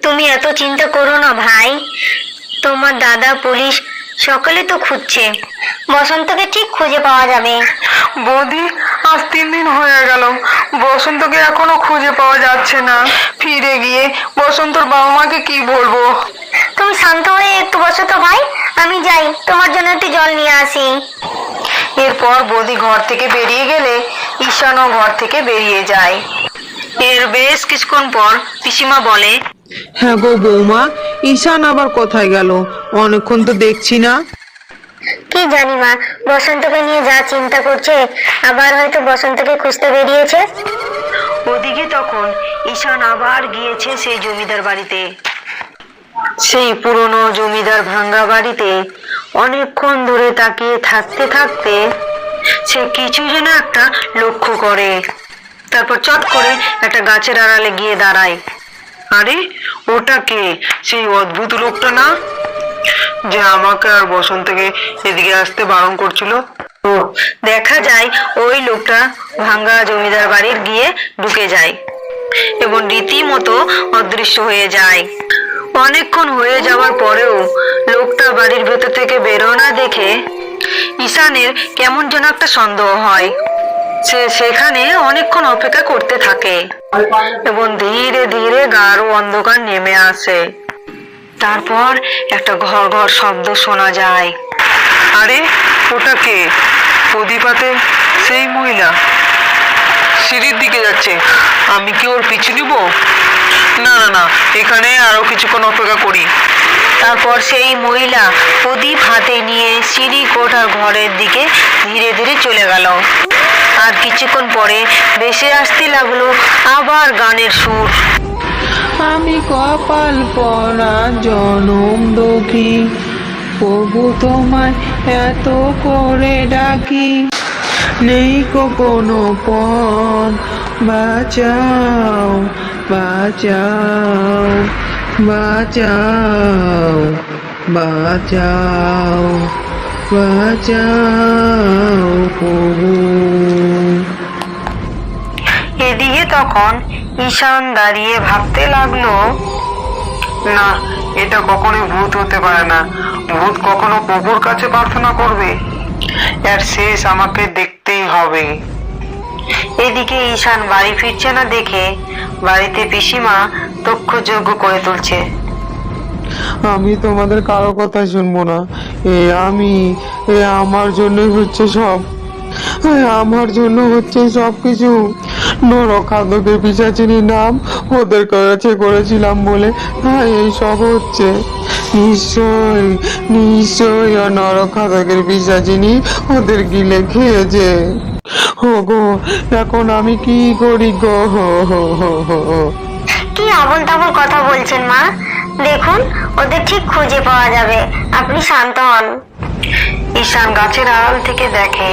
তুমি এত চিন্তা করো না ভাই, তোমার দাদা, পুলিশ সকলে তো খুঁজছে, বসন্তকে ঠিক খুঁজে পাওয়া যাবে। বৌদি, আজ 3 দিন হয়ে গেল, বসন্তকে এখনো খুঁজে পাওয়া যাচ্ছে না। ফিরে গিয়ে বসন্তর বাবা মাকে কি বলবো? তুমি শান্ত হয়ে একটু বসো তো ভাই, আমি যাই তোমার জন্য একটু জল নিয়ে আসি। এরপর বৌদি ঘর থেকে বেরিয়ে গেলে ঈশানও ঘর থেকে বেরিয়ে যায়। এর বেশ কিছুক্ষণ পর পিসিমা বলে, হ্যাঁ গো বৌমা, ঈশান আবার কোথায় গেল? অনেকক্ষণ তো দেখছি না। কি জানি মা, বসন্তকে নিয়ে যা চিন্তা করছে, আবার হয়তো বসন্তকে খুঁজতে বেরিয়েছে। ওদিকে তখন ঈশান আবার গিয়েছে সেই জমিদার বাড়িতে। সেই পুরনো জমিদার ভাঙ্গা বাড়িতে অনেকক্ষণ ধরে তাকিয়ে থাকতে থাকতে সে কিছু যেন একটা লক্ষ্য করে। তারপর চট করে একটা গাছের আড়ালে গিয়ে দাঁড়ায়। আরে, ওটা কে? সেই অদ্ভুত লোকটা না, যে আমাকে আর বসন্তকে এদিকে আসতে বারণ করছিল? ও, দেখা যায় ওই লোকটা ভাঙ্গা জমিদার বাড়ির গিয়ে ঢুকে যায় এবং রীতিমতো অদৃশ্য হয়ে যায়। অনেকক্ষণ হয়ে যাওয়ার পরেও লোকটা বাড়ির ভেতর থেকে বেরো না দেখে ঈশানের কেমন যেন একটা সন্দেহ হয়। সে সেখানে অনেকক্ষণ অপেক্ষা করতে থাকে এবং ধীরে ধীরে গাঢ় অন্ধকার নেমে আসে। তারপর একটা ঘর ঘর শব্দ শোনা যায়। আরে, ওটা কে? প্রদীপাতে সেই মহিলা সিঁড়ির দিকে যাচ্ছে। আমি কি ওর পিছু নিব? না না না, এখানে আরো কিছুক্ষণ অপেক্ষা করি। তারপর সেই মহিলা প্রদীপ হাতে নিয়ে সিঁড়ি কোঠার ঘরের দিকে ধীরে ধীরে চলে গেল। আর কিছুক্ষণ পরে ভেসে আসতে লাগলো আবার গানের সুর। আমি কপাল পরা জনম দুঃখী, প্রভু তোমায় এত করে ডাকি, নেই কোনো পথ, বাঁচাও বাঁচাও বাঁচাও বাঁচাও বাঁচাও প্রভু। এদিকে তখন ঈশান দাঁড়িয়ে ভাবতে লাগলো, না, এটা কখনোই ভূত হতে পারে না। ভূত কখনো প্রভুর কাছে প্রার্থনা করবে? এর শেষ আমাকে দেখতেই হবে। এদিকে ঈশান বাড়ি ফিরছে না দেখে বাড়িতে পিসিমা তক্ষযজ্ঞ করে তুলছে। আমি তোমাদের কারো কথা শুনবো না। আমার জন্যই হচ্ছে সব, আমার জন্য হচ্ছে সব কিছু। নরখাদকের পিশাচিনীর নাম ওদের কাছে করেছিলাম বলে এই সব হচ্ছে। নিশ্চয় নিশ্চয় নরখাদকের পিশাচিনী ওদের গিলে খেয়েছে। ও গো, এখন আমি কি করি গো? কি আবোল তাবোল কথা বলছেন মা, দেখুন ওদের ঠিক খুঁজে পাওয়া যাবে, আপনি শান্ত হন। ঈশান গাছের আড়াল থেকে দেখে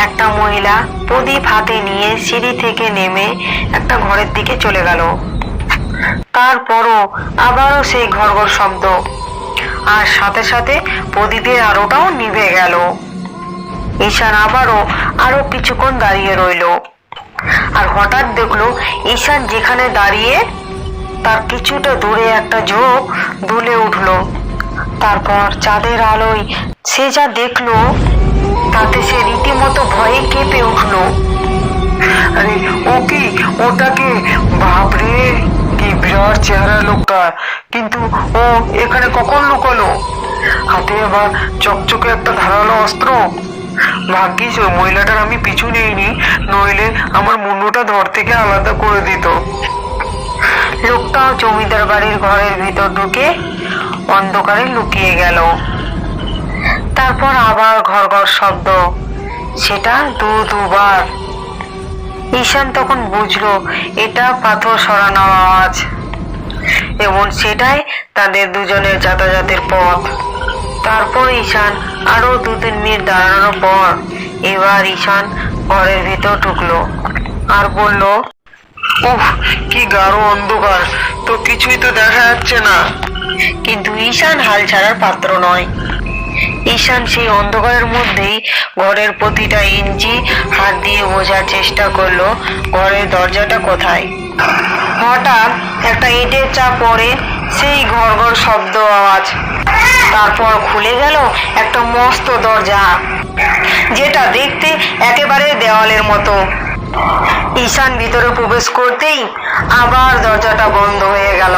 একটা মহিলা প্রদীপ হাতে নিয়ে সিঁড়ি থেকে নেমে একটা ঘরের দিকে চলে গেল। তারপরও আবারও সেই ঘর ঘর শব্দ, আর সাথে সাথে প্রদীপের আলোটাও নিভে গেল। ঈশান আরো কিছুক্ষণ দাঁড়িয়ে রইল। আর হঠাৎ দেখলো ঈশান যেখানে দাঁড়িয়ে তার কিছুটা দূরে একটা ঝোপ দুলে উঠলো। তারপর চাঁদের আলোয় সে যা দেখলো তাতে সে রীতিমতো ভয়ে কেঁপে উঠলো। আরে, ও কি? ওটাকে? বাপরে, কি বিরাট চেহারা লোকটা! কিন্তু ও এখানে কখন লুকালো? হাতে আবার চকচকে একটা ধারালো অস্ত্র। ভাগ্যিস ওই মহিলাটার আমি পিছু নিইনি, নইলে আমার মুন্ডুটা ধর থেকে আলাদা করে দিত। লোকটা জমিদার বাড়ির ঘরের ভিতর ঢুকে অন্ধকারে লুকিয়ে গেল। তারপর আবার ঘর ঘর শব্দ, সেটা দুবার। ঈশান তখন বুঝলো এটা পাথর সরানোর আওয়াজ এবং সেটাই তাদের দুজনের যাতায়াতের পথ। তারপর ঈশান আরো 2-3 মিনিট দাঁড়ানোর পর এবার ঈশান ঘরের ভিতর ঢুকলো আর বলল, উফ, কি গাঢ় অন্ধকার, তো কিছুই তো দেখা যাচ্ছে না। কিন্তু ঈশান হাল ছাড়ার পাত্র নয়। ঈশান সেই অন্ধকারের মধ্যেই ঘরের প্রতিটা ইঞ্চি হাত দিয়ে বোঝার চেষ্টা করলো ঘরের দরজাটা কোথায়। হঠাৎ একটা ইটের চাপ পড়ে সেই ঘর ঘর শব্দ আওয়াজ। তারপর খুলে গেল একটা মস্ত দরজা, যেটা দেখতে একেবারে দেওয়ালের মতো। ঈশান ভিতরে প্রবেশ করতেই আবার দরজাটা বন্ধ হয়ে গেল।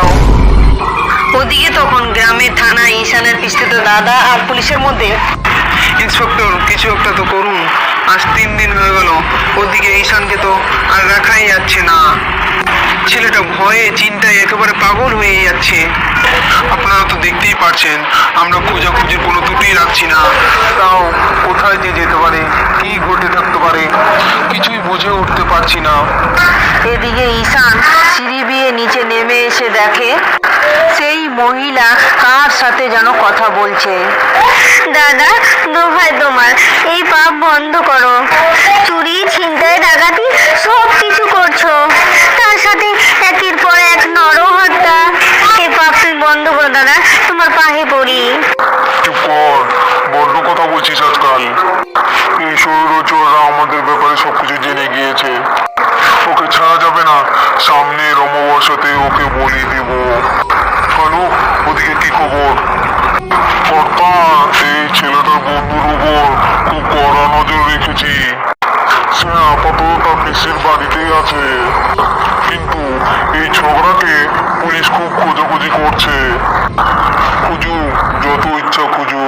ওদিকে তখন গ্রামের থানা ঈশানের পিছনে দাদা আর পুলিশের মধ্যে। ইন্সপেক্টর, কিছু একটা তো করুন, আজ 3 দিন হয়ে গেল, ওদিকে ঈশানকে তো আর রাখাই যাচ্ছে না। ছেলেটা ভয়ে চিন্তায় একেবারে পাগল হয়ে যাচ্ছে। আপনারা তো দেখতেই পাচ্ছেন, আমরা খোঁজাখুঁজির কোনো ত্রুটি রাখছি না। তাও কোথায় যে যেতে পারে, কি ঘটে থাকতে পারে, কিছুই বুঝে উঠতে পারছি না। এদিকে ঈশান সিঁড়ি বেয়ে নিচে নেমে এসে দেখে সেই মহিলা কার সাথে যেন কথা বলছে। দাদা, দোহাই তোমার, এই পাপ বন্ধ করো। চুরি, ছিনতাই, ডাকাতি সব কিছু করছো, তার সাথে একের পর এক নরহত্যা। এই পাপ তুমি বন্ধ করো দাদা, তোমার পায়ে পড়ি। চুপ কর, বড্ড কথা বলছিস আজকাল। এই চোররা আমাদের ব্যাপারে সবকিছু জেনে গিয়েছে, ওকে ছাড়া যাবে না। সামনের অমাবস্যাতে ওকে বলি দিব। হ্যালো, ওদিকে কি খবর? কর্তা, এই ছেলেটার বন্ধুর উপর খুব কড়া নজর রেখেছি। সে আপাতত তার পিসির বাড়িতেই আছে, কিন্তু এই ঝগড়াকে পুলিশ খুব খোঁজাখুঁজি করছে। খুঁজু, যত ইচ্ছা খুঁজু,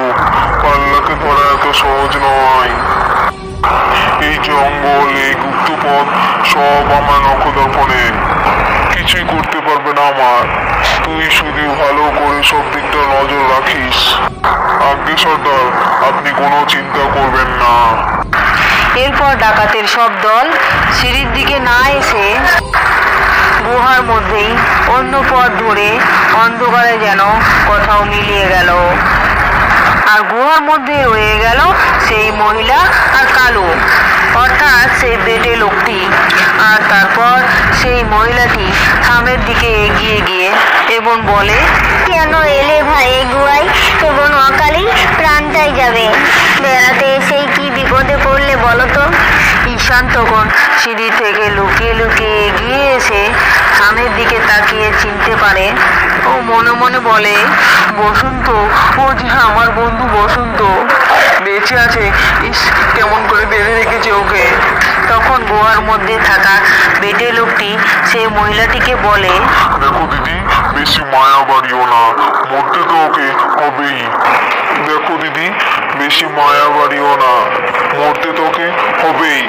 পাল্লাকে ধরা এত সহজ নয়। এই জঙ্গল, এই গুপ্ত পথ সব আমার নখদর্পণে, কিছুই করতে পারবে না আমার। তুই শুধু ভালো করে সব দিকটা নজর রাখিস। আজ্ঞে সর্দার, আপনি কোনো চিন্তা করবেন না। এরপর ডাকাতের সব দল সিঁড়ির দিকে না এসে গুহার মধ্যেই অন্য পথ ধরে অন্ধকারে যেন কোথাও মিলিয়ে গেল। আর গুহার মধ্যে রয়ে গেল সেই মহিলা আর কালু, অর্থাৎ সেই বেটে লোকটি। আর তারপর সেই মহিলাটি থামের দিকে এগিয়ে গিয়ে এবং বলে, কেন এলে ভাই এই গুয়ায়? এবং অকালেই প্রাণটাই যাবে। বেড়াতে এসেই কি বিপদে পড়লে বলো তো? ঈশান তখন সিঁড়ি থেকে লুকিয়ে লুকিয়ে এগিয়ে এসে থামের দিকে তাকিয়ে চিনতে পারে। ও মনে মনে বলে, বসন্ত, ও যে আমার বন্ধু বসন্ত বেঁচে আছে। ইস, কেমন করে বেঁধে রেখেছে ওকে। তখন গুহার মধ্যে থাকা বেটে লোকটি সে মহিলাটিকে বলে, দেখো দিদি, বেশি মায়া বাড়িও না, মরতে তো ওকে হবেই। দেখো দিদি, বেশি মায়া বাড়িও না, মরতে তো ওকে হবেই।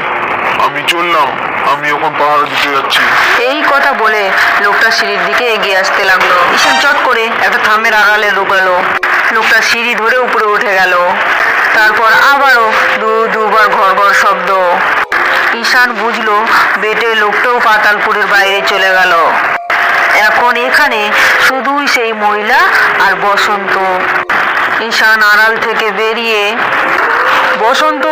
আমি চললাম, আমি এখন পাহাড় দিতে যাচ্ছি। এই কথা বলে লোকটা সিঁড়ির দিকে এগিয়ে আসতে লাগলো। ঈশান চট করে একটা থামের আড়ালে ঢুকালো। লোকটা সিঁড়ি ধরে উপরে উঠে গেল। তারপর আবারও দুবার ঘর ঘর শব্দ। ঈশান বুঝলো বেটে লোকটাও পাতালপুরের বাইরে চলে গেল। এখন এখানে শুধুই সেই মহিলা আর বসন্ত। ঈশান আড়াল থেকে বেরিয়ে, বসন্ত,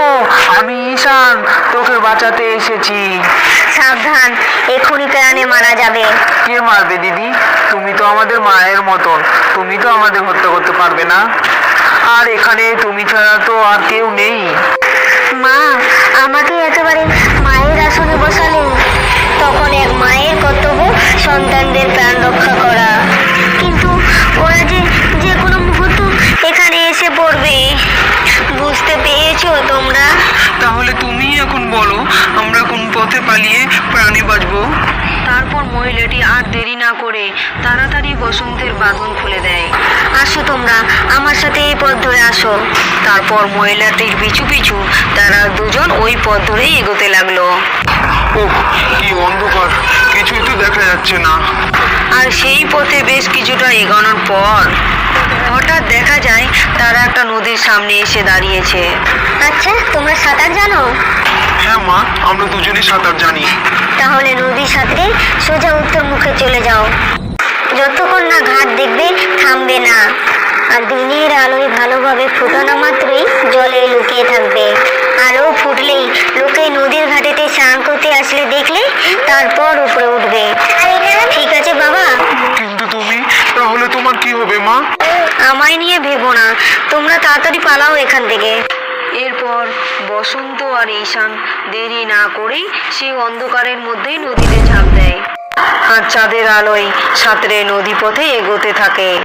আমি ঈশান, তোকে বাঁচাতে এসেছি। সাবধান, এক্ষুনি প্রাণে মারা যাবে। কে মারবে দিদি? তুমি তো আমাদের মায়ের মতন, তুমি তো আমাদের হত্যা করতে পারবে না। আর এখানে তুমি ছাড়া তো আর কেউ নেই। মা আমাকে একেবারে মায়ের আসনে বসালেন। তখন এক মায়ের কর্তব্য সন্তানদের প্রাণ রক্ষা করা, কিন্তু ওরা যে যে কোনো মুহূর্ত এখানে এসে পড়বে। বুঝতে পেরেছো তোমরা? তাহলে তুমি এখন বলো, আমরা কোন পথে পালিয়ে প্রাণে বাঁচবো? তারপর মহিলাটি আর দেরি না করে তাড়াতাড়ি বসন্তের বাঁধন খুলে দেয়। আসো তোমরা, আমার সাথে এই পথ ধরে আসো। তারপর মহিলাটির পিছু পিছু তারা দুজন ওই পথ ধরেই এগোতে লাগলো। ওহ, কি অন্ধকার, কিছুই তো দেখা যাচ্ছে না। আর সেই পথে বেশ কিছুটা এগোনোর পর হঠাৎ দেখা যায় তারা একটা নদীর সামনে এসে দাঁড়িয়েছে। আচ্ছা, তোমরা সাঁতার জানো? হ্যাঁ মা, আমরা দুজনেই সাঁতার জানি। তাহলে নদীর সাথে সোজা উত্তর মুখে চলে যাও। যতক্ষণ না ঘাট দেখবে থামবে না। আর দিনের আলোয় ভালোভাবে ফুটানো মাত্রই জলে লুকিয়ে থাকবে। আলো ফুটলেই লোকে নদীর ঘাটেতে স্নান করতে আসলে দেখলে তারপর উপরে উঠবে। ঠিক আছে বাবা? কিন্তু তুমি, তাহলে তোমার কি হবে মা? আমায় নিয়ে ভেবো না, তোমরা তাড়াতাড়ি পালাও এখান থেকে। এরপর বসন্ত আর ঈশান দেরি না করেই সেই অন্ধকারের মধ্যেই নদীতে ঝাঁপ দেয়। আর চাঁদের আলোয় সাঁতরে নদীপথে এগোতে থাকে।